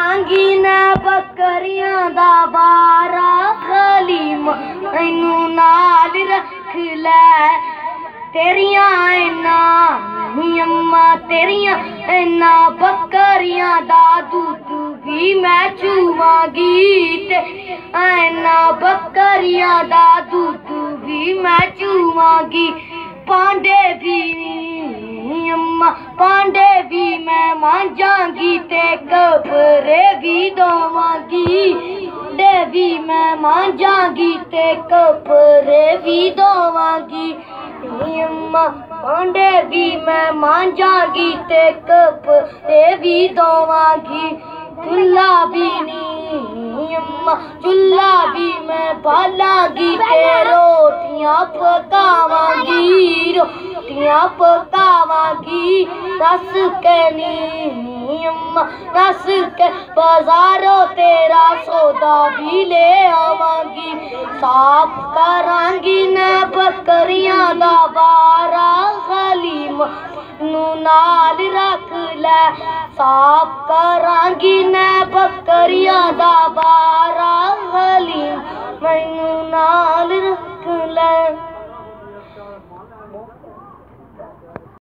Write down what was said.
करांगी ना बकरियां दा बारा खलीम मैनू नाल रख लै तेरियां इन्ना अम्मा तेरियां इन्ना बकरियां दा दूध भी मैं चूवांगी ते इन्ना बकरियां दा दूध भी मैं चूवांगी पांडे भी अम्मा पांडे भी मैं मांजांगी ते कपड़े भी धोवांगी पांडे भी मैं मांजांगी ते कपड़े भी धोवांगी अम्मा पांडे भी मैं मांजांगी ते कपड़े भी धोवांगी चूल्हा भी नहीं अम्मा चूल्हा भी मैं बालांगी ते रोटियां पकावांगी रोटियां पकावांगी रस के नी अम्मा रस के बाजारों तेरा सौदा भी ले आवांगी साफ करांगी ना बकरियां दा बारा खलीम नू नाल रख लै साफ करांगी ना बकरियां दा बारा खलीम मैनू ना